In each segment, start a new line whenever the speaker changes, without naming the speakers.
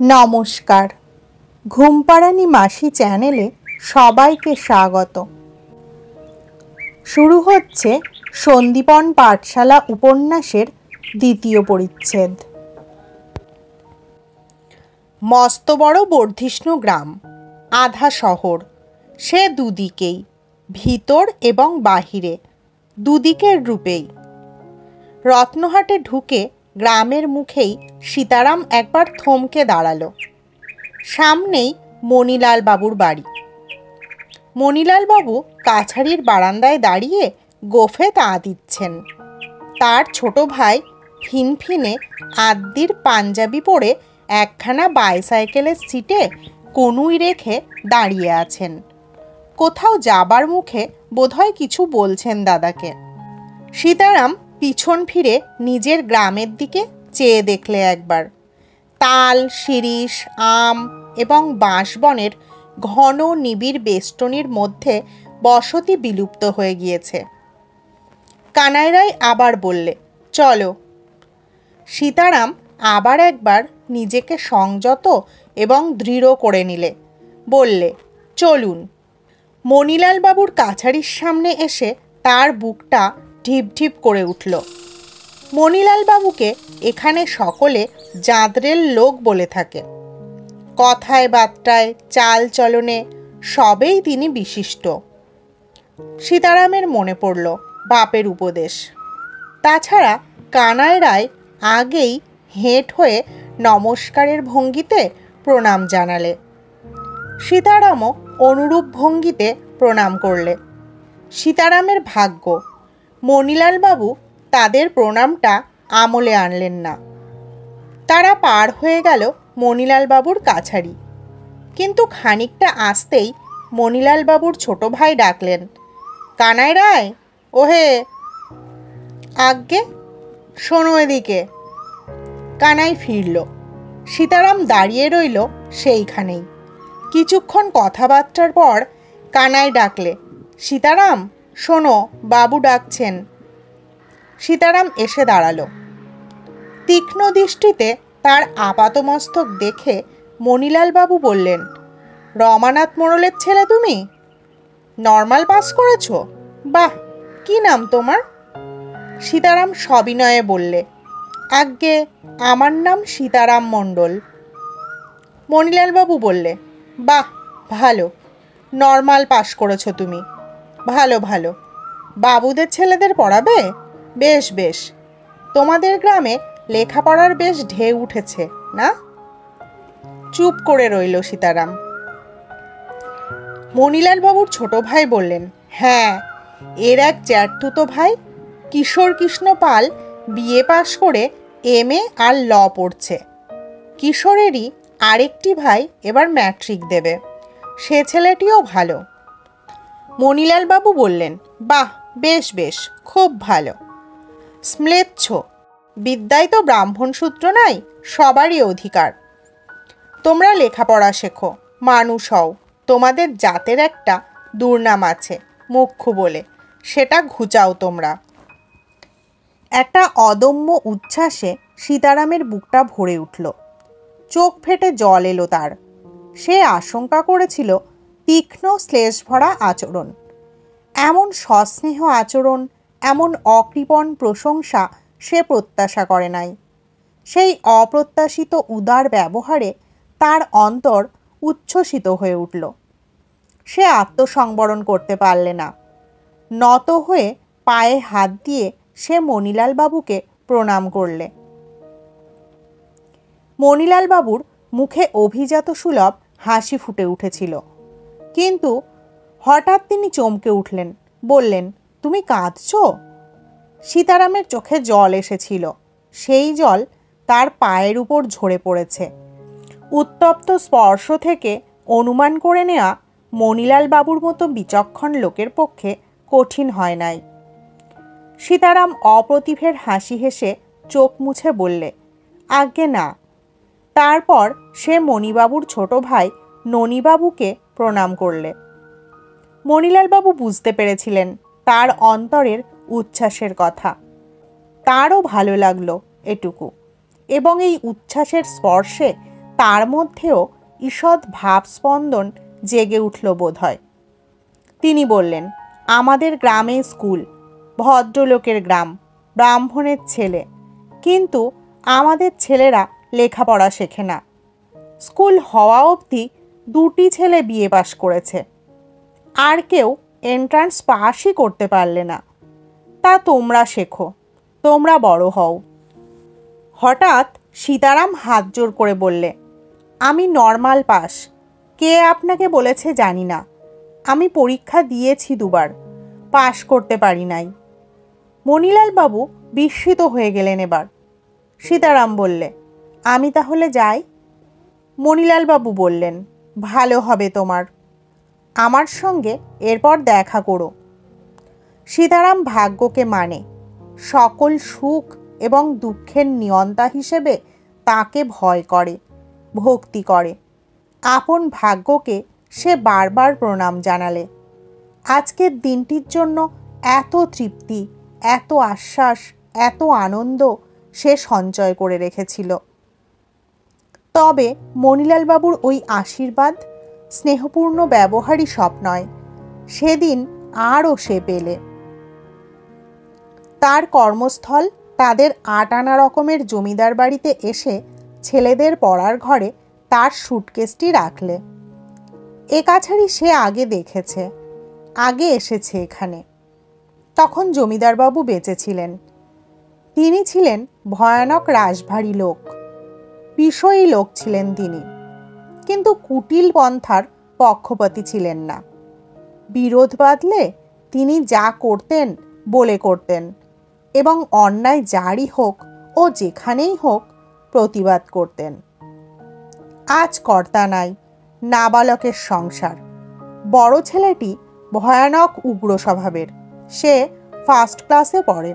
নমস্কার, ঘুমপাড়ানি মাসি চ্যানেলে সবাইকে স্বাগত। শুরু হচ্ছে সন্দীপন পাঠশালা উপন্যাসের দ্বিতীয় পরিচ্ছেদ। মস্ত বড় বর্ধিষ্ণু গ্রাম, আধা শহর। সে দুদিকেই, ভিতর এবং বাহিরে, দুদিকের রূপেই। রত্নহাটে ঢুকে গ্রামের মুখেই সীতারাম একবার থমকে দাঁড়ালো। সামনেই মণিলাল বাবুর বাড়ি। মণিলাল বাবু কাছারির বারান্দায় দাঁড়িয়ে গোফে তা দিচ্ছেন। তার ছোট ভাই ফিনফিনে আদ্যির পাঞ্জাবি পরে একখানা বাইসাইকেলের সিটে কনুই রেখে দাঁড়িয়ে আছেন। কোথাও যাবার মুখে বোধহয় কিছু বলছেন দাদাকে। সীতারাম পিছন ফিরে নিজের গ্রামের দিকে চেয়ে দেখলে একবার। তাল, শিরীষ, আম এবং বাঁশবনের ঘন নিবিড় বেষ্টনীর মধ্যে বসতি বিলুপ্ত হয়ে গিয়েছে। কানাই রায় আবার বললে, চলো। সীতারাম আবার একবার নিজেকে সংযত এবং দৃঢ় করে নিলে, বললে, চলুন। মণিলাল বাবুর কাছারির সামনে এসে তার বুকটা ঢিপ ঢিপ করে উঠল। মণিলাল বাবুকে এখানে সকলে জাঁদরের লোক বলে থাকে। কথায় বার্তায়, চাল চলনে সবেই তিনি বিশিষ্ট। সীতারামের মনে পড়ল বাপের উপদেশ। তাছাড়া কানাই রায় আগেই হেঁট হয়ে নমস্কারের ভঙ্গিতে প্রণাম জানালে। সীতারামও অনুরূপ ভঙ্গিতে প্রণাম করলে। সীতারামের ভাগ্য, মণিলাল বাবু তাদের প্রণামটা আমলে আনলেন না। তারা পার হয়ে গেল মণিলাল বাবুর কাছারি। কিন্তু খানিকটা আসতেই মণিলাল বাবুর ছোট ভাই ডাকলেন, কানাই রায়, ওহে। আজ্ঞে, শোনো এদিকে। কানাই ফিরল। সীতারাম দাঁড়িয়ে রইল সেইখানেই। কিছুক্ষণ কথাবার্তার পর কানাই ডাকলে, সীতারাম, শোনো, বাবু ডাকছেন। সীতারাম এসে দাঁড়ালো। তীক্ষ্ণ দৃষ্টিতে তার আপাতমস্তক দেখে মণিলাল বাবু বললেন, রমানাথ মোড়লের ছেলে তুমি? নর্মাল পাস করেছ? বাহ, কি নাম তোমার? সীতারাম সবিনয়ে বললে, আজ্ঞে, আমার নাম সীতারাম মণ্ডল। মণিলাল বাবু বললে, বাহ, ভালো, নর্মাল পাস করেছ তুমি। ভালো ভালো, বাবুদের ছেলেদের পড়াবে? বেশ বেশ, তোমাদের গ্রামে লেখাপড়ার বেশ ঢেউ উঠেছে না? চুপ করে রইল সীতারাম। মণিলাল বাবুর ছোট ভাই বললেন, হ্যাঁ, এর এক জ্যাঠতুতো ভাই কিশোর কৃষ্ণ পাল বিএ পাশ করে MA আর ল পড়ছে। কিশোরেরই আরেকটি ভাই এবার ম্যাট্রিক দেবে। সে ছেলেটিও ভালো। মণিলাল বাবু বললেন, বাহ, বেশ বেশ, খুব ভালো। স্ম্লেচ্ছ, বিদ্যায় তো ব্রাহ্মণ সূত্র নাই, সবারই অধিকার। তোমরা লেখাপড়া শেখো, মানুষ হও। তোমাদের জাতের একটা দুর্নাম আছে, মুখ্যু বলে, সেটা ঘুচাও তোমরা। একটা অদম্য উচ্ছ্বাসে সীতারামের বুকটা ভরে উঠল। চোখ ফেটে জল এলো তার। সে আশঙ্কা করেছিল তীক্ষ্ণ শ্লেষ ভরা আচরণ, এমন সস্নেহ আচরণ, এমন অকৃপণ প্রশংসা সে প্রত্যাশা করে নাই। সেই অপ্রত্যাশিত উদার ব্যবহারে তার অন্তর উচ্ছ্বসিত হয়ে উঠল। সে আত্মসংবরণ করতে পারলে না। নত হয়ে পায়ে হাত দিয়ে সে মণিলাল বাবুকে প্রণাম করলে। মণিলাল বাবুর মুখে অভিজাত সুলভ হাসি ফুটে উঠেছিল। কিন্তু হঠাৎ তিনি চমকে উঠলেন, বললেন, তুমি কাঁদছ? সীতারামের চোখে জল এসেছিল। সেই জল তার পায়ের উপর ঝরে পড়েছে। উত্তপ্ত স্পর্শ থেকে অনুমান করে নেওয়া মণিলাল বাবুর মতো বিচক্ষণ লোকের পক্ষে কঠিন হয় নাই। সীতারাম অপ্রতিভের হাসি হেসে চোখ মুছে বললে, আজ্ঞে না। তারপর সে মণিবাবুর ছোট ভাই ননীবাবুকে প্রণাম করলে। মণিলাল বাবু বুঝতে পেরেছিলেন তার অন্তরের উচ্ছ্বাসের কথা। তারও ভালো লাগলো এটুকু, এবং এই উচ্ছ্বাসের স্পর্শে তার মধ্যেও ঈষৎ ভাবস্পন্দন জেগে উঠল বোধহয়। তিনি বললেন, আমাদের গ্রামে স্কুল, ভদ্রলোকের গ্রাম, ব্রাহ্মণের ছেলে, কিন্তু আমাদের ছেলেরা লেখাপড়া শেখে না। স্কুল হওয়া অবধি 2টি ছেলে বিএ পাশ করেছে, আর কেউ এন্ট্রান্স পাসই করতে পারলে না। তা তোমরা শেখো, তোমরা বড় হও। হঠাৎ সীতারাম হাত জোর করে বললে, আমি নর্মাল পাস। কে আপনাকে বলেছে জানি না, আমি পরীক্ষা দিয়েছি 2বার, পাশ করতে পারি নাই। মণিলালবাবু বিস্মিত হয়ে গেলেন এবার। সীতারাম বললে, আমি তাহলে যাই? মণিলালবাবু বললেন, ভালো হবে তোমার, আমার সঙ্গে এরপর দেখা করো। সীতারাম ভাগ্যকে মানে, সকল সুখ এবং দুঃখের নিয়ন্তা হিসেবে তাকে ভয় করে, ভক্তি করে। আপন ভাগ্যকে সে বারবার প্রণাম জানালে। আজকের দিনটির জন্য এত তৃপ্তি, এত আশ্বাস, এত আনন্দ সে সঞ্চয় করে রেখেছিল। তবে মণিলালবাবুর ওই আশীর্বাদ, স্নেহপূর্ণ ব্যবহারই সব নয়, সেদিন আরও সে পেলে। তার কর্মস্থল তাদের 8 আনা রকমের জমিদার বাড়িতে এসে ছেলেদের পড়ার ঘরে তার সুটকেসটি রাখলে। এ কাছারি সে আগে দেখেছে, আগে এসেছে এখানে। তখন জমিদারবাবু বেঁচে ছিলেন। তিনি ছিলেন ভয়ানক রাশভারী লোক, বিষয়ী লোক ছিলেন তিনি, কিন্তু কুটিল পন্থার পক্ষপাতী ছিলেন না। বিরোধ বাঁধলে তিনি যা করতেন বলে করতেন, এবং অন্যায় যারই হোক ও যেখানেই হোক প্রতিবাদ করতেন। আজ কর্তা নাই, নাবালকের সংসার। বড় ছেলেটি ভয়ানক উগ্র স্বভাবের, সে ফার্স্ট ক্লাসে পড়ে।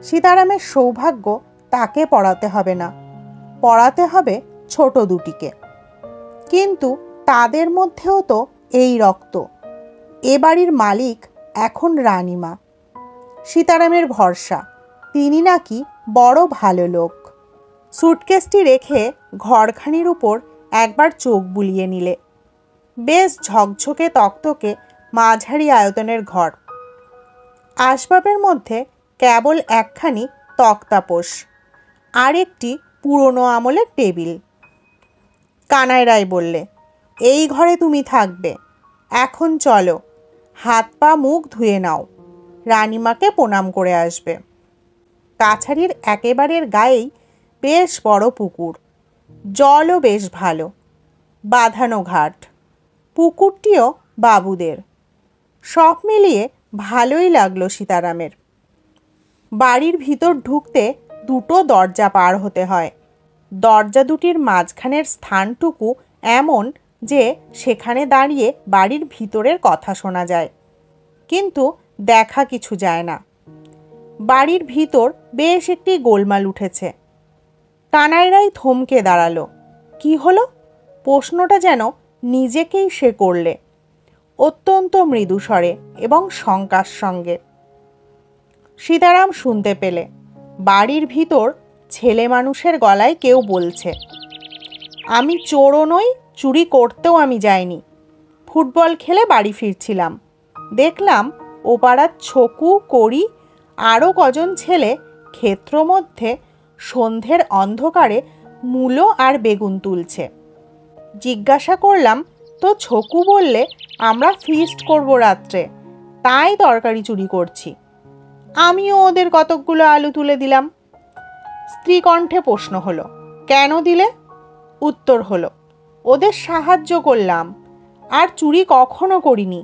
সীতারামের সৌভাগ্য তাকে পড়াতে হবে না, পড়াতে হবে ছোট দুটিকে। কিন্তু তাদের মধ্যেও তো এই রক্ত। এ বাড়ির মালিক এখন রানীমা। সীতারামের ভরসা, তিনি নাকি বড় ভালো লোক। সুটকেসটি রেখে ঘরখানির উপর একবার চোখ বুলিয়ে নিলে। বেশ ঝকঝকে তকতকে মাঝারি আয়তনের ঘর। আসবাবের মধ্যে কেবল একখানি তক্তাপোষ আর একটি পুরনো আমলের টেবিল। কানাই রায় বললে, এই ঘরে তুমি থাকবে, এখন চলো, হাত পা মুখ ধুয়ে নাও, রানীমাকে প্রণাম করে আসবে। কাছারির একেবারের গায়েই বেশ বড় পুকুর, জলও বেশ ভালো, বাঁধানো ঘাট। পুকুরটিও বাবুদের। সব মিলিয়ে ভালোই লাগলো সীতারামের। বাড়ির ভিতর ঢুকতে 2টো দরজা পার হতে হয়। দরজা দুটির মাঝখানের স্থানটুকু এমন যে সেখানে দাঁড়িয়ে বাড়ির ভিতরের কথা শোনা যায়, কিন্তু দেখা কিছু যায় না। বাড়ির ভিতর বেশ একটি গোলমাল উঠেছে। কানাই রায় থমকে দাঁড়ালো। কি হলো? প্রশ্নটা যেন নিজেকেই সে করলে, অত্যন্ত মৃদু স্বরে এবং শঙ্কার সঙ্গে। সীতারাম শুনতে পেলে বাড়ির ভিতর ছেলে মানুষের গলায় কেউ বলছে, আমি চোরও নই, চুরি করতেও আমি যাইনি। ফুটবল খেলে বাড়ি ফিরছিলাম, দেখলাম ও পাড়ার ছকু, কড়ি আরও কজন ছেলে ক্ষেত্র মধ্যে সন্ধ্যের অন্ধকারে মূলো আর বেগুন তুলছে। জিজ্ঞাসা করলাম তো ছকু বললে, আমরা ফিস্ট করব রাত্রে, তাই তরকারি চুরি করছি। আমিও ওদের কতকগুলো আলু তুলে দিলাম। স্ত্রী কণ্ঠে প্রশ্ন হলো, কেন দিলে? উত্তর হলো, ওদের সাহায্য করলাম, আর চুরি কখনো করিনি,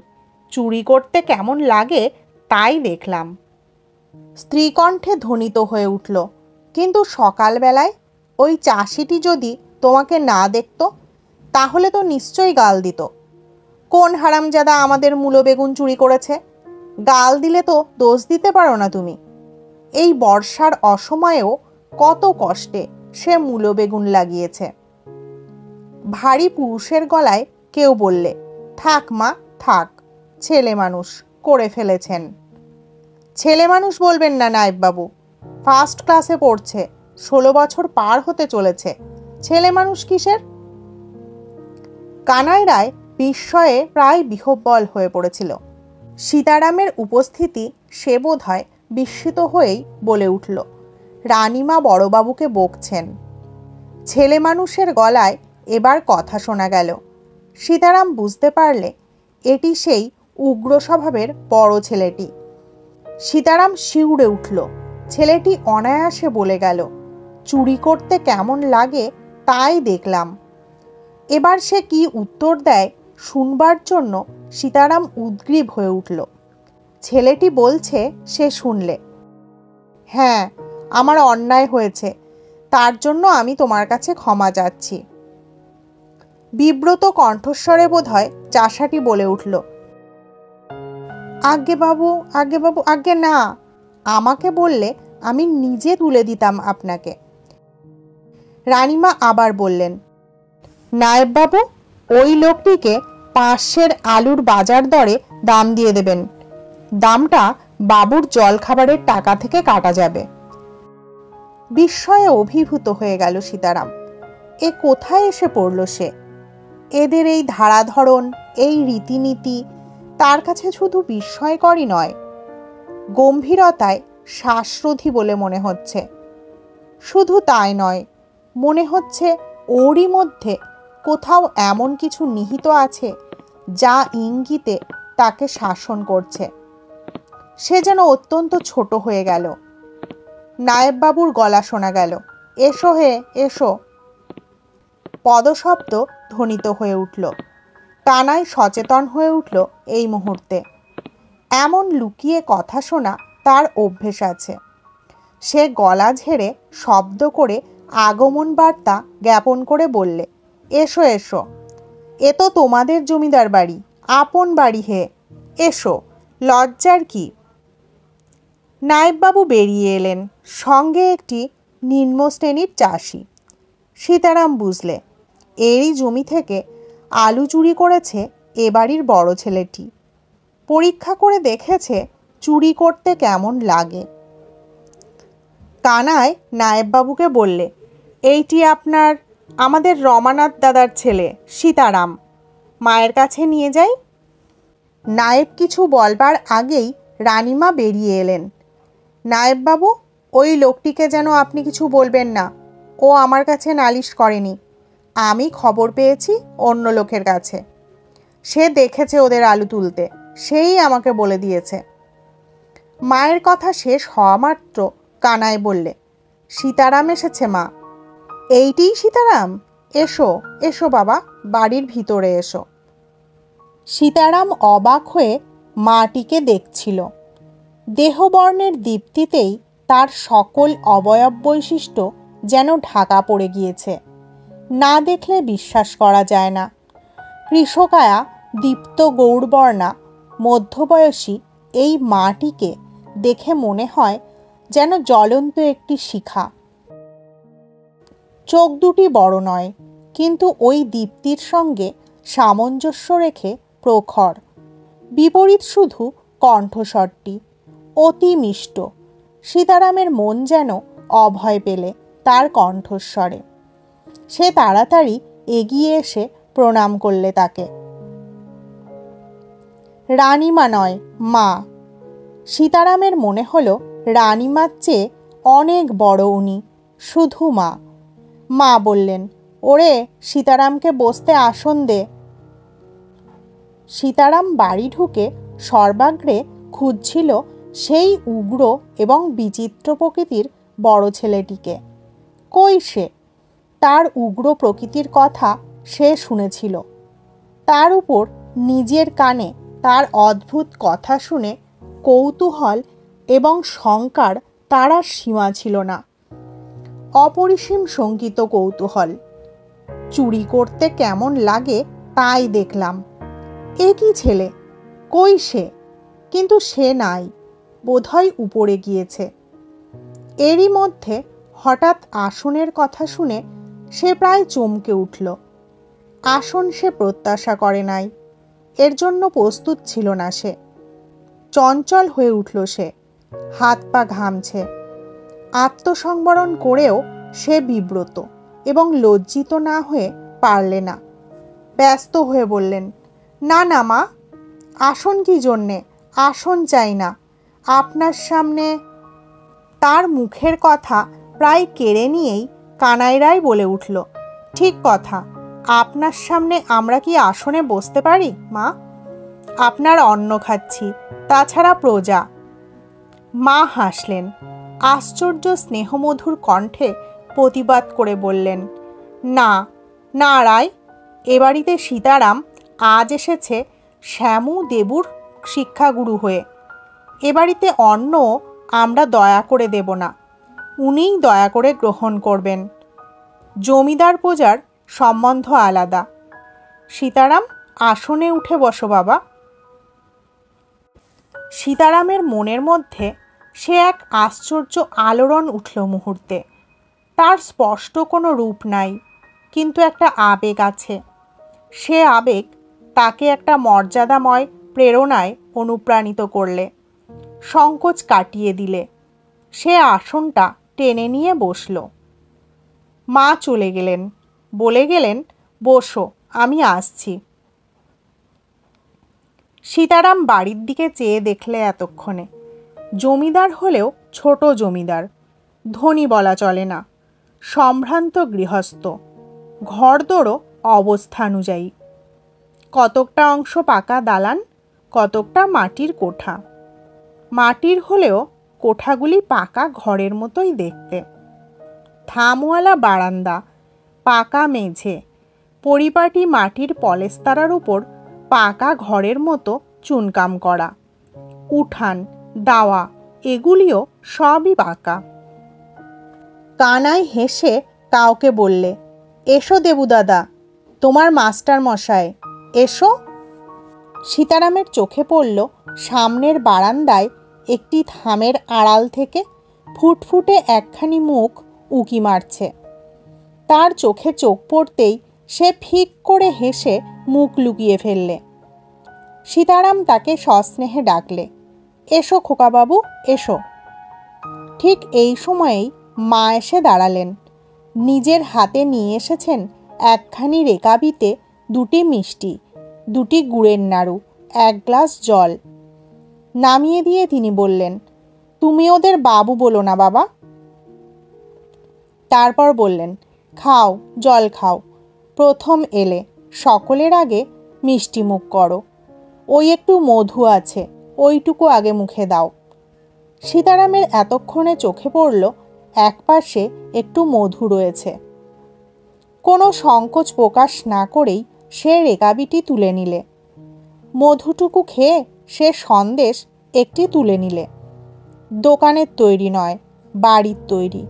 চুরি করতে কেমন লাগে তাই দেখলাম। স্ত্রী কণ্ঠে ধ্বনিত হয়ে উঠল, কিন্তু সকালবেলায় ওই চাষিটি যদি তোমাকে না দেখত তাহলে তো নিশ্চয়ই গাল দিত। কোন হারামজাদা আমাদের মূলো বেগুন চুরি করেছে? গাল দিলে তো দোষ দিতে পারো না তুমি। এই বর্ষার অসময়েও কত কষ্টে সে মূলো বেগুন লাগিয়েছে। ভারী পুরুষের গলায় কেউ বললে, থাক মা থাক, ছেলে মানুষ করে ফেলেছেন। ছেলে মানুষ বলবেন না নায়েববাবু, ফার্স্ট ক্লাসে পড়ছে, 16 বছর পার হতে চলেছে, ছেলে মানুষ কিসের? কানাই রায় বিস্ময়ে প্রায় বিহ্বল হয়ে পড়েছিল। সীতারামের উপস্থিতি সে বোধহয় বিস্মিত হয়েই বলে উঠল, রানীমা বড়বাবুকে বকছেন। ছেলে মানুষের গলায় এবার কথা শোনা গেল। সীতারাম বুঝতে পারলে এটি সেই উগ্র স্বভাবের বড় ছেলেটি। সীতারাম শিউরে উঠল। ছেলেটি অনায়াসে বলে গেল, চুরি করতে কেমন লাগে তাই দেখলাম। এবার সে কি উত্তর দেয় শুনবার জন্য সীতারাম উদ্গ্রীব হয়ে উঠল। ছেলেটি বলছে সে শুনলে, হ্যাঁ, আমার অন্যায় হয়েছে, তার জন্য আমি তোমার কাছে ক্ষমা চাচ্ছি। বিব্রত কণ্ঠস্বরে বোধহয় চাষাটি বলে উঠল, আজ্ঞে বাবু, আজ্ঞে বাবু, আজ্ঞে না, আমাকে বললে আমি নিজে তুলে দিতাম আপনাকে। রানীমা আবার বললেন, নায়েব বাবু, ওই লোকটিকে 500 আলুর বাজার দরে দাম দিয়ে দেবেন। দামটা বাবুর জলখাবারের টাকা থেকে কাটা যাবে। বিস্ময়ে অভিভূত হয়ে গেল সীতারাম। এ কোথায় এসে পড়ল সে? এদের এই ধারাধরন, এই রীতিনীতি তার কাছে শুধু বিস্ময়করই নয়, গম্ভীরতায় শ্বাসরোধী বলে মনে হচ্ছে। শুধু তাই নয়, মনে হচ্ছে ওরই মধ্যে কোথাও এমন কিছু নিহিত আছে যা ইঙ্গিতে তাকে শাসন করছে। সে যেন অত্যন্ত ছোট হয়ে গেল। নায়েববাবুর গলা শোনা গেল, এসো হে, এসো। পদশব্দ ধ্বনিত হয়ে উঠল। কানাই সচেতন হয়ে উঠল এই মুহূর্তে। এমন লুকিয়ে কথা শোনা তার অভ্যেস আছে। সে গলা ঝেড়ে শব্দ করে আগমন বার্তা জ্ঞাপন করে বললে, এসো এসো, এ তো তোমাদের জমিদার বাড়ি, আপন বাড়ি হে, এসো, লজ্জার কি? নায়েববাবু বেরিয়ে এলেন, সঙ্গে একটি নিম্ন শ্রেণীর চাষি। সীতারাম বুঝলে এরই জমি থেকে আলু চুরি করেছে এ বাড়ির বড় ছেলেটি। পরীক্ষা করে দেখেছে চুরি করতে কেমন লাগে। কানাই নায়েববাবুকে বললে, এইটি আপনার, আমাদের রমানাথ দাদার ছেলে সীতারাম, মায়ের কাছে নিয়ে যাই। নায়েব কিছু বলবার আগেই রানীমা বেরিয়ে এলেন। নায়েববাবু, ওই লোকটিকে যেন আপনি কিছু বলবেন না, ও আমার কাছে নালিশ করেনি, আমি খবর পেয়েছি অন্য লোকের কাছে। সে দেখেছে ওদের আলু তুলতে, সেই আমাকে বলে দিয়েছে। মায়ের কথা শেষ হওয়া মাত্র কানাই বললে, সীতারাম এসেছে মা। এইটিই সীতারাম? এসো এসো বাবা, বাড়ির ভিতরে এসো। সীতারাম অবাক হয়ে মাটিকে দেখছিল। দেহবর্ণের দীপ্তিতেই তার সকল অবয়ব বৈশিষ্ট্য যেন ঢাকা পড়ে গিয়েছে। না দেখলে বিশ্বাস করা যায় না। কৃশকায়া, দীপ্ত গৌরবর্ণা, মধ্যবয়সী এই মাটিকে দেখে মনে হয় যেন জ্বলন্ত একটি শিখা। চোখ দুটি বড় নয়, কিন্তু ওই দীপ্তির সঙ্গে সামঞ্জস্য রেখে প্রখর। বিপরীত শুধু কণ্ঠস্বরটি অতি মিষ্ট। সীতারামের মন যেন অভয় পেলে তার কণ্ঠস্বরে। সে তাড়াতাড়ি এগিয়ে এসে প্রণাম করলে তাকে। রানীমা নয়, মা। সীতারামের মনে হলো রানীমার চেয়ে অনেক বড় উনি, শুধু মা। মা বললেন, ওরে সীতারামকে বসতে আসন দে। সীতারাম বাড়ি ঢুকে সর্বাগ্রে খুঁজছিল সেই উগ্র এবং বিচিত্র প্রকৃতির বড় ছেলেটিকে। কই সে? তার উগ্র প্রকৃতির কথা সে শুনেছিল। তার উপর নিজের কানে তার অদ্ভুত কথা শুনে কৌতূহল এবং শঙ্কার তার আর সীমা ছিল না। অপরিসীম শঙ্কিত কৌতূহল। চুরি করতে কেমন লাগে তাই দেখলাম। এ কি ছেলে? কই সে? কিন্তু সে নাই, বোধহয় উপরে গিয়েছে। এরই মধ্যে হঠাৎ আসনের কথা শুনে সে প্রায় চমকে উঠল। আসন সে প্রত্যাশা করে নাই, এর জন্য প্রস্তুত ছিল না সে। চঞ্চল হয়ে উঠল সে, হাত পা ঘামছে। আত্মসংবরণ করেও সে বিব্রত, এবং লজ্জিত না হয়ে পারলে না। ব্যস্ত হয়ে বললেন, না না মা, আসন কি জন্যে? আসন চাই না। আপনার সামনে। তার মুখের কথা প্রায় কেড়ে নিয়েই কানাই রায় বলে উঠল, ঠিক কথা, আপনার সামনে আমরা কি আসনে বসতে পারি মা? আপনার অন্ন খাচ্ছি, তাছাড়া প্রজা। মা হাসলেন, আশ্চর্য স্নেহমধুর কণ্ঠে প্রতিবাদ করে বললেন, না না রায়, এ বাড়িতে সীতারাম আজ এসেছে শ্যামু দেবুর শিক্ষাগুরু হয়ে। এ বাড়িতে অন্ন আমরা দয়া করে দেব না, উনিই দয়া করে গ্রহণ করবেন। জমিদার প্রজার সম্বন্ধ আলাদা। সীতারাম, আসনে উঠে বসো বাবা। সীতারামের মনের মধ্যে সে এক আশ্চর্য আলোড়ন উঠল মুহূর্তে। তার স্পষ্ট কোনো রূপ নাই, কিন্তু একটা আবেগ আছে। সে আবেগ তাকে একটা মর্যাদাময় প্রেরণায় অনুপ্রাণিত করলে, সংকোচ কাটিয়ে দিলে। সে আসনটা টেনে নিয়ে বসল। মা চলে গেলেন, বলে গেলেন, বসো, আমি আসছি। সীতারাম বাড়ির দিকে চেয়ে দেখলে এতক্ষণে। জমিদার হলেও ছোট জমিদার, ধনী বলা চলে না, সম্ভ্রান্ত গৃহস্থ, ঘরদোরও অবস্থানুযায়ী। কতকটা অংশ পাকা দালান, কতকটা মাটির কোঠা। মাটির হলেও কোঠাগুলি পাকা ঘরের মতোই দেখতে। থামওয়ালা বারান্দা, পাকা মেঝে, পরিপাটি মাটির পলেস্তারার উপর পাকা ঘরের মতো চুনকাম করা। উঠান, দাওয়া, এগুলিও সবই পাকা। কানাই হেসে কাউকে বললে, এসো দেবু দাদা, তোমার মাস্টার মশাই, এসো। সীতারামের চোখে পড়ল সামনের বারান্দায় একটি থামের আড়াল থেকে ফুটফুটে একখানি মুখ উঁকি মারছে। তার চোখে চোখ পড়তেই সে ফিক করে হেসে মুখ লুকিয়ে ফেললে। সীতারাম তাকে সস্নেহে ডাকলে, এসো খোকাবাবু, এসো। ঠিক এই সময়েই মা এসে দাঁড়ালেন। নিজের হাতে নিয়ে এসেছেন একখানি রেকাবিতে দুটি মিষ্টি, দুটি গুড়ের নাড়ু, এক গ্লাস জল। নামিয়ে দিয়ে তিনি বললেন, তুমি ওদের বাবু বলো না বাবা। তারপর বললেন, খাও, জল খাও, প্রথম এলে, সকলের আগে মিষ্টি মুখ করো। ওই একটু মধু আছে, ওইটুকু আগে মুখে দাও। সীতারামের এতক্ষণে চোখে পড়ল একপাশে একটু মধু রয়েছে। কোনো সংকোচ প্রকাশ না করেই সে রেকাবিটি তুলে নিলে। মধুটুকু খেয়ে সে সন্দেশ একটি তুলে নিলে। দোকানের তৈরি নয়, বাড়ির তৈরি,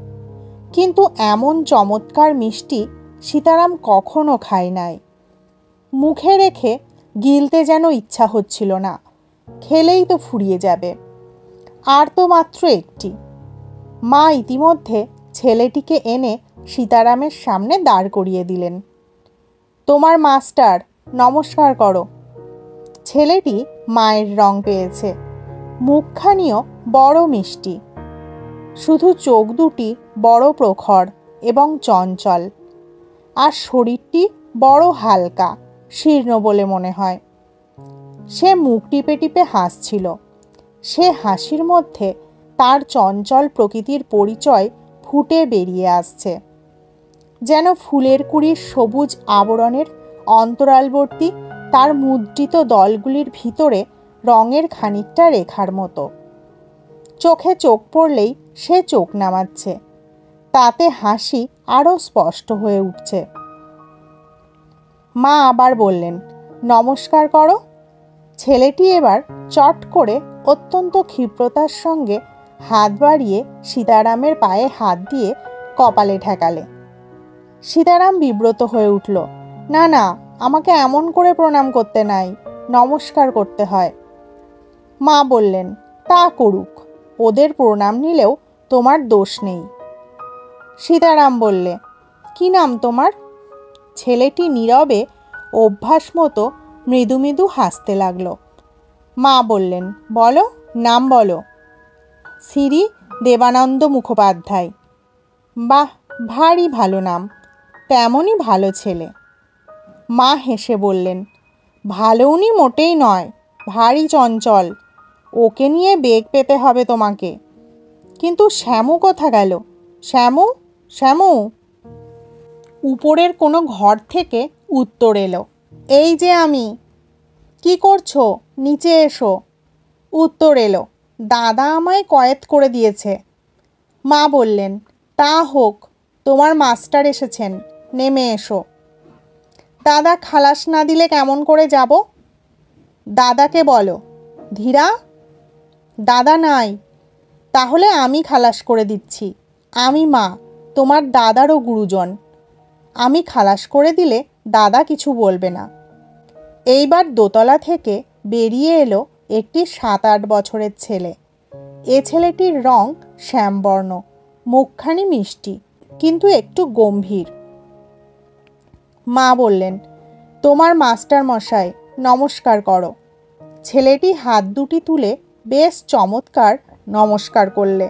কিন্তু এমন চমৎকার মিষ্টি সীতারাম কখনো খায় নাই। মুখে রেখে গিলতে যেন ইচ্ছা হচ্ছিল না, খেলেই তো ফুরিয়ে যাবে। আর তো মাত্র একটি। মা ইতিমধ্যে ছেলেটিকে এনে সীতারামের সামনে দাঁড় করিয়ে দিলেন। তোমার মাস্টার, নমস্কার করো। ছেলেটি মায়ের রং পেয়েছে, মুখখানিও বড় মিষ্টি, শুধু চোখ দুটি বড় প্রখর এবং চঞ্চল, আর শরীরটি বড় হালকা, শীর্ণ বলে মনে হয়। সে মুখ টিপে টিপে হাসছিল। সে হাসির মধ্যে তার চঞ্চল প্রকৃতির পরিচয় ফুটে বেরিয়ে আসছে, যেন ফুলের কুড়ির সবুজ আবরণের অন্তরালবর্তী তার মুদ্রিত দলগুলির ভিতরে রঙের খানিকটা রেখার মতো। চোখে চোখ পড়লেই সে চোখ নামাচ্ছে, তাতে হাসি আরও স্পষ্ট হয়ে উঠছে। মা আবার বললেন, নমস্কার করো। ছেলেটি এবার চট করে অত্যন্ত ক্ষিপ্রতার সঙ্গে হাত বাড়িয়ে সীতারামের পায়ে হাত দিয়ে কপালে ঠেকালে। সীতারাম বিব্রত হয়ে উঠল, না না, আমাকে এমন করে প্রণাম করতে নাই, নমস্কার করতে হয়। মা বললেন, তা করুক, ওদের প্রণাম নিলেও তোমার দোষ নেই। সীতারাম বললে, কি নাম তোমার? ছেলেটি নীরবে অভ্যাস মতো মৃদু মৃদু হাসতে লাগলো। মা বললেন, বলো, নাম বলো। শ্রী দেবানন্দ মুখোপাধ্যায়। বাহ, ভারী ভালো নাম, তেমনই ভালো ছেলে। মা হেসে বললেন, ভালো উনি মোটেই নয়, ভারী চঞ্চল, ওকে নিয়ে বেগ পেতে হবে তোমাকে। কিন্তু শ্যামু কোথা গেল? শ্যামু, শ্যামু। উপরের কোনো ঘর থেকে উত্তর এলো, এই যে আমি। কি করছো? নিচে এসো। উত্তর এলো, দাদা আমায় কয়েদ করে দিয়েছে। মা বললেন, তা হোক, তোমার মাস্টার এসেছেন, নেমে এসো। দাদা খালাস না দিলে কেমন করে যাব? দাদাকে বলো। ধীরা, দাদা নাই। তাহলে আমি খালাস করে দিচ্ছি। আমি মা, তোমার দাদারও গুরুজন। আমি খালাস করে দিলে দাদা কিছু বলবে না। এইবার দোতলা থেকে বেরিয়ে এলো একটি 7-8 বছরের ছেলে। এ ছেলেটির রং শ্যামবর্ণ, মুখখানি মিষ্টি, কিন্তু একটু গম্ভীর। মা বললেন, তোমার মাস্টার মশাই, নমস্কার করো। ছেলেটি হাত দুটি তুলে বেশ চমৎকার নমস্কার করলে।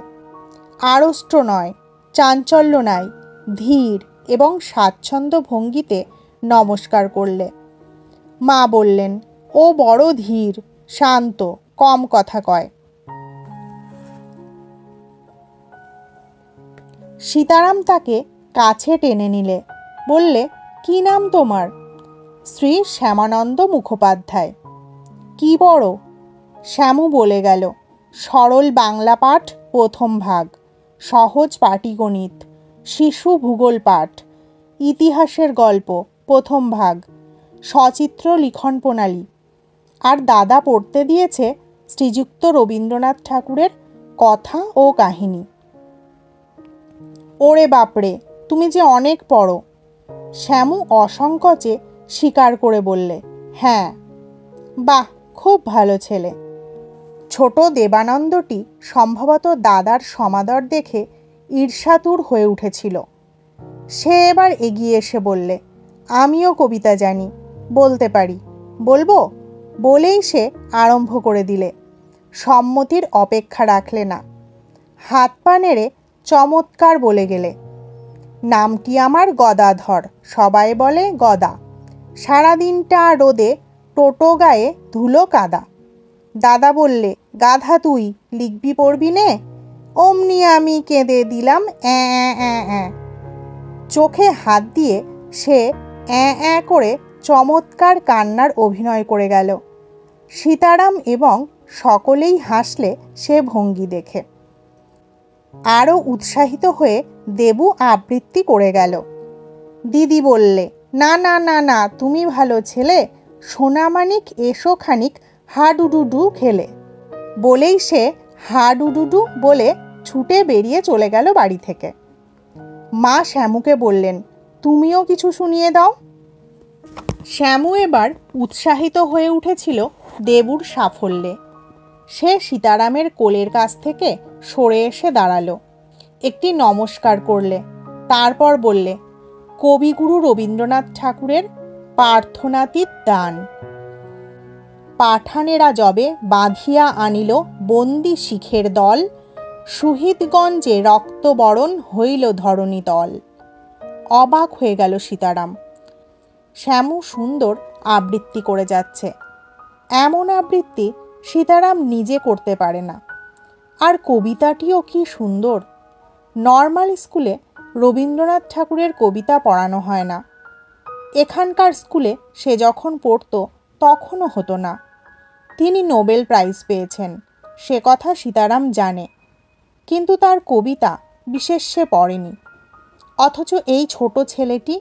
আড়ষ্ট নয়, চাঞ্চল্য নাই, ধীর এবং স্বাচ্ছন্দ্য ভঙ্গিতে নমস্কার করলে। মা বললেন, ও বড় ধীর, শান্ত, কম কথা কয়। সীতারাম তাকে কাছে টেনে নিলে, বললে, কি নাম তোমার? শ্রী শ্যামানন্দ মুখোপাধ্যায়। কি বড়? শ্যামু বলে গেল, সরল বাংলা পাঠ প্রথম ভাগ, সহজ পাটিগণিত, শিশু ভূগোল পাঠ, ইতিহাসের গল্প প্রথম ভাগ, সচিত্র লিখন প্রণালী। আর দাদা পড়তে দিয়েছে শ্রীযুক্ত রবীন্দ্রনাথ ঠাকুরের কথা ও কাহিনী। ওরে বাপরে, তুমি যে অনেক পড়ো। শ্যামু অসংকোচে স্বীকার করে বললে, হ্যাঁ। বাহ, খুব ভালো ছেলে। ছোট দেবানন্দটি সম্ভবত দাদার সমাদর দেখে ঈর্ষাতুর হয়ে উঠেছিল। সে এবার এগিয়ে এসে বললে, আমিও কবিতা জানি, বলতে পারি, বলবো? বলেই সে আরম্ভ করে দিলে। সম্মতির অপেক্ষা রাখলে না, হাত পা নেড়ে চমৎকার বলে গেলে। নামটি আমার গদাধর, সবাই বলে গদা। সারাদিনটা রোদে টোটো গায়ে ধুলো কাদা। দাদা বললে, গাধা তুই, লিখবি পড়বি নে? অমনি আমি কেঁদে দিলাম অ্যাঁ অ্যাঁ অ্যাঁ। চোখে হাত দিয়ে সে অ্যাঁ অ্যাঁ করে চমৎকার কান্নার অভিনয় করে গেল। সীতারাম এবং সকলেই হাসলে সে ভঙ্গি দেখে। আরও উৎসাহিত হয়ে দেবু আবৃত্তি করে গেল। দিদি বললে, না না না না, তুমি ভালো ছেলে, সোনামানিক এসো খানিক হাডুডুডু খেলে। বলেই সে হাডুডুডু বলে ছুটে বেরিয়ে চলে গেল বাড়ি থেকে। মা শ্যামুকে বললেন, তুমিও কিছু শুনিয়ে দাও। শ্যামু এবার উৎসাহিত হয়ে উঠেছিল দেবুর সাফল্যে। সে সীতারামের কোলের কাছ থেকে সরে এসে দাঁড়ালো, একটি নমস্কার করলে, তারপর বললে, কবিগুরু রবীন্দ্রনাথ ঠাকুরের প্রার্থনাতীত দান। পাঠানেরা যবে বাঁধিয়া আনিল বন্দি শিখের দল, সুহিতগঞ্জে রক্তবরণ হইল ধরণী তল। অবাক হয়ে গেল সীতারাম। শ্যামু সুন্দর আবৃত্তি করে যাচ্ছে। এমন আবৃত্তি সীতারাম নিজে করতে পারে না। আর কবিতাটিও কি সুন্দর। নর্মাল স্কুলে রবীন্দ্রনাথ ঠাকুরের কবিতা পড়ানো হয় না। এখানকার স্কুলে সে যখন পড়তো তখনও হতো না। তিনি নোবেল প্রাইজ পেয়েছেন, সে কথা সীতারাম জানে, কিন্তু তার কবিতা বিশেষ সে পড়েনি। অথচ এই ছোট ছেলেটি।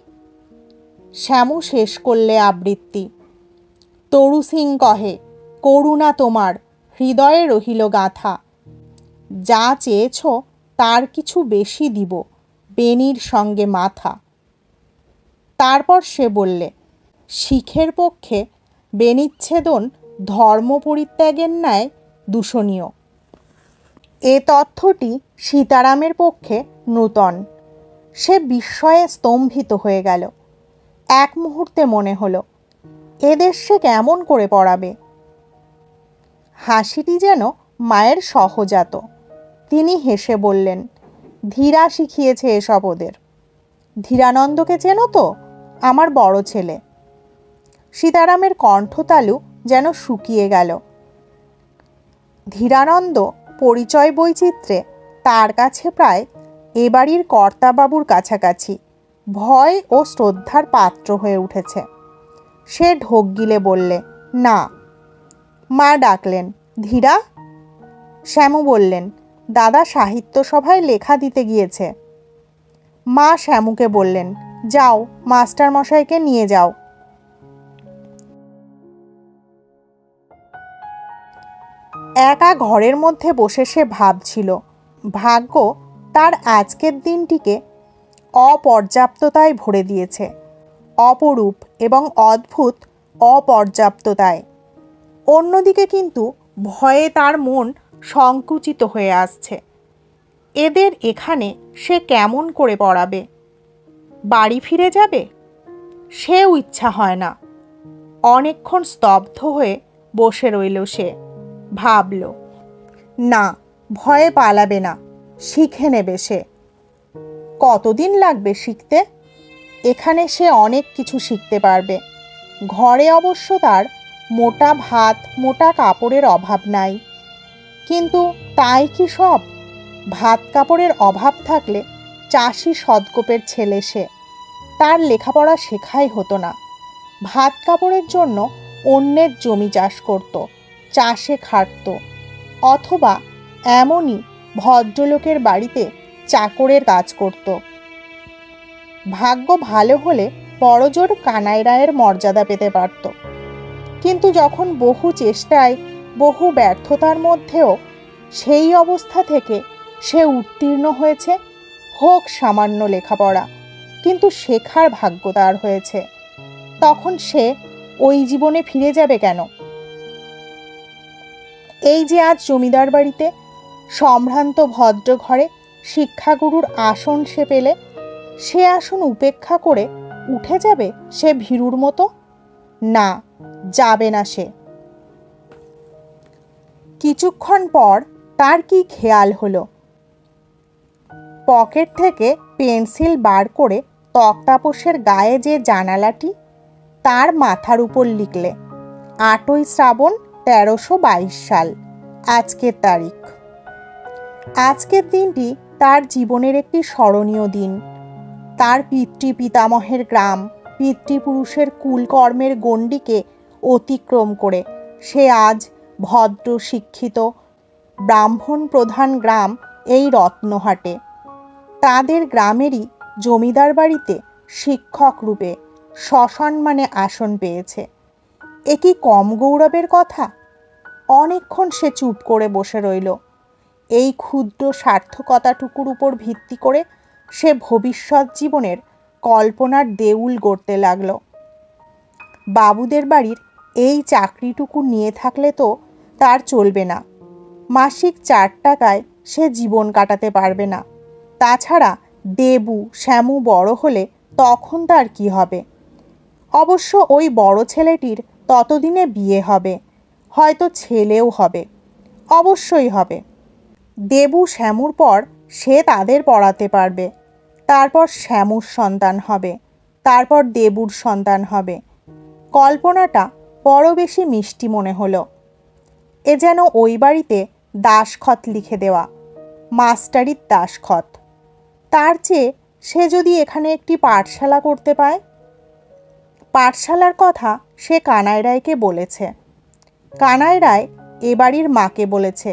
শ্যামু শেষ করলে আবৃত্তি। তরু সিং কহে, করুণা তোমার হৃদয়ে রহিল গাথা, যা চেয়েছ তার কিছু বেশি দিব, বেনির সঙ্গে মাথা। তারপর সে বললে, শিখের পক্ষে বেনিচ্ছেদন ধর্ম পরিত্যাগের ন্যায় দূষণীয়। এ তথ্যটি সীতারামের পক্ষে নূতন। সে বিস্ময়ে স্তম্ভিত হয়ে গেল। এক মুহূর্তে মনে হলো, এদের সে কেমন করে পড়াবে। হাসিটি যেন মায়ের সহজাত। তিনি হেসে বললেন, ধীরা শিখিয়েছে এসব ওদের। ধীরানন্দকে চেনো তো? আমার বড় ছেলে। সীতারামের কণ্ঠতালু যেন শুকিয়ে গেল। ধীরানন্দ পরিচয় বৈচিত্র্যে তার কাছে প্রায় এ বাড়ির কর্তাবাবুর কাছাকাছি ভয় ও শ্রদ্ধার পাত্র হয়ে উঠেছে। সে ঢোক গিলে বললে, না। মা ডাকলেন, ধীরা। শ্যামু বললেন, দাদা সাহিত্য সভায় লেখা দিতে গিয়েছে। মা শ্যামুকে বললেন, যাও মাস্টার মশাইকে নিয়ে যাও। একা ঘরের মধ্যে বসে সে ভাবছিল, ভাগ্য তার আজকের দিনটিকে অপর্যাপ্ততায় ভরে দিয়েছে, অপরূপ এবং অদ্ভুত অপর্যাপ্ততায়। অন্যদিকে কিন্তু ভয়ে তার মন সংকুচিত হয়ে আসছে। এদের এখানে সে কেমন করে পড়াবে? বাড়ি ফিরে যাবে? সেও ইচ্ছা হয় না। অনেকক্ষণ স্তব্ধ হয়ে বসে রইল সে। ভাবল, না, ভয়ে পালাবে না, শিখে নেবে সে। কতদিন লাগবে শিখতে? এখানে সে অনেক কিছু শিখতে পারবে। ঘরে অবশ্য তার মোটা ভাত মোটা কাপড়ের অভাব নাই। কিন্তু তাই কি সব? ভাত কাপড়ের অভাব থাকলে চাষি সদকোপের ছেলে সে, তার লেখাপড়া শেখাই হতো না। ভাত কাপড়ের জন্য অন্যের জমি চাষ করত, চাষে খাটত, অথবা এমনই ভদ্রলোকের বাড়িতে চাকরের কাজ করত। ভাগ্য ভালো হলে বড়জোর কানাই রায়ের মর্যাদা পেতে পারত। কিন্তু যখন বহু চেষ্টায় বহু ব্যর্থতার মধ্যেও সেই অবস্থা থেকে সে উত্তীর্ণ হয়েছে, হোক সামান্য লেখাপড়া, কিন্তু শেখার ভাগ্য তার হয়েছে, তখন সে ওই জীবনে ফিরে যাবে কেন? এই যে আজ জমিদার বাড়িতে সম্ভ্রান্ত ভদ্র ঘরে শিক্ষাগুরুর আসন সে পেলে, সে আসন উপেক্ষা করে উঠে যাবে সে ভীরুর মতো? না, যাবে না সে। কিছুক্ষণ পর তার কি খেয়াল হলো, পকেট থেকে পেন্সিল বার করে তক্তাপোশের গায়ে যে জানালাটি, তার মাথার উপর লিখলে 8ই শ্রাবণ 1322 সাল, আজকের তারিখ। আজকের দিনটি তার জীবনের একটি স্মরণীয় দিন। তার পিতৃ পিতামহের গ্রাম, পিতৃপুরুষের কুলকর্মের গণ্ডিকে অতিক্রম করে সে আজ ভদ্র শিক্ষিত ব্রাহ্মণ প্রধান গ্রাম এই রত্নহাটে। তাদের গ্রামেরই জমিদার বাড়িতে শিক্ষক রূপে সসম্মানে আসন পেয়েছে। এ কি কম গৌরবের কথা? অনেকক্ষণ সে চুপ করে বসে রইল। এই ক্ষুদ্র সার্থকতাটুকুর উপর ভিত্তি করে সে ভবিষ্যৎ জীবনের কল্পনার দেউল গড়তে লাগলো। বাবুদের বাড়ির এই চাকরিটুকু নিয়ে থাকলে তো তার চলবে না। মাসিক 4 টাকায় সে জীবন কাটাতে পারবে না। তাছাড়া দেবু শ্যামু বড় হলে তখন তার কি হবে? অবশ্য ওই বড় ছেলেটির ততদিনে বিয়ে হবে, হয়তো ছেলেও হবে, অবশ্যই হবে। দেবু শ্যামুর পর সে তাদের পড়াতে পারবে। তারপর শ্যামুর সন্তান হবে, তারপর দেবুর সন্তান হবে। কল্পনাটা বড় বেশি মিষ্টি মনে হলো। এ যেন ওই বাড়িতে দাসখত লিখে দেওয়া, মাস্টারির দাসখত। তার চেয়ে সে যদি এখানে একটি পাঠশালা করতে পায়। পাঠশালার কথা সে কানাই রায়কে বলেছে। কানাই রায় এ বাড়ির মাকে বলেছে।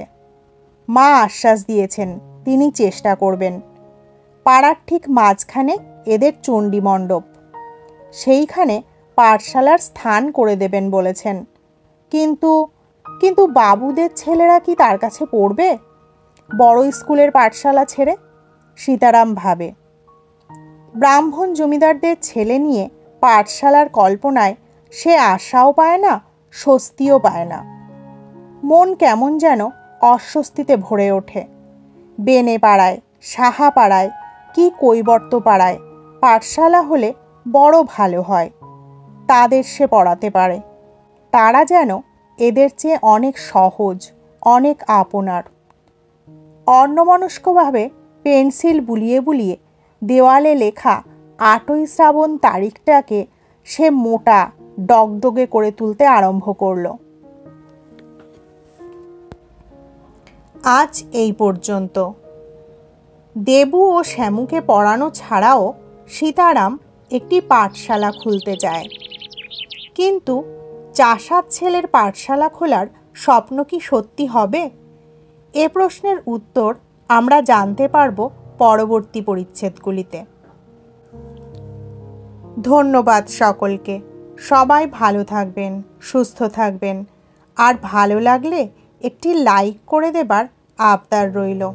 মা আশ্বাস দিয়েছেন তিনি চেষ্টা করবেন। পাড়ার ঠিক মাঝখানে এদের চণ্ডী মণ্ডপ, সেইখানে পাঠশালার স্থান করে দেবেন বলেছেন। কিন্তু কিন্তু বাবুদের ছেলেরা কি তার কাছে পড়বে বড় স্কুলের পাঠশালা ছেড়ে? সীতারাম ভাবে। ব্রাহ্মণ জমিদারদের ছেলে নিয়ে পাঠশালার কল্পনায় সে আশাও পায় না, স্বস্তিও পায় না। মন কেমন যেন অস্বস্তিতে ভরে ওঠে। বেনে পাড়ায়, সাহা পাড়ায়, কি কৈবর্ত পাড়ায় পাঠশালা হলে বড় ভালো হয়। তাদের সে পড়াতে পারে। তারা যেন এদের চেয়ে অনেক সহজ, অনেক আপনার। অন্যমনস্কভাবে পেন্সিল বুলিয়ে বুলিয়ে দেওয়ালে লেখা 8ই শ্রাবণ তারিখটাকে সে মোটা ডগডগে করে তুলতে আরম্ভ করলো। আজ এই পর্যন্ত। দেবু ও শ্যামুকে পড়ানো ছাড়াও সীতারাম একটি পাঠশালা খুলতে চায়। কিন্তু চাষার ছেলের পাঠশালা খোলার স্বপ্ন কি সত্যি হবে? এ প্রশ্নের উত্তর আমরা জানতে পারব পরবর্তী পরিচ্ছেদগুলিতে। ধন্যবাদ সকলকে। সবাই ভালো থাকবেন, সুস্থ থাকবেন। আর ভালো লাগলে একটি লাইক করে দেবার আবদার রইল।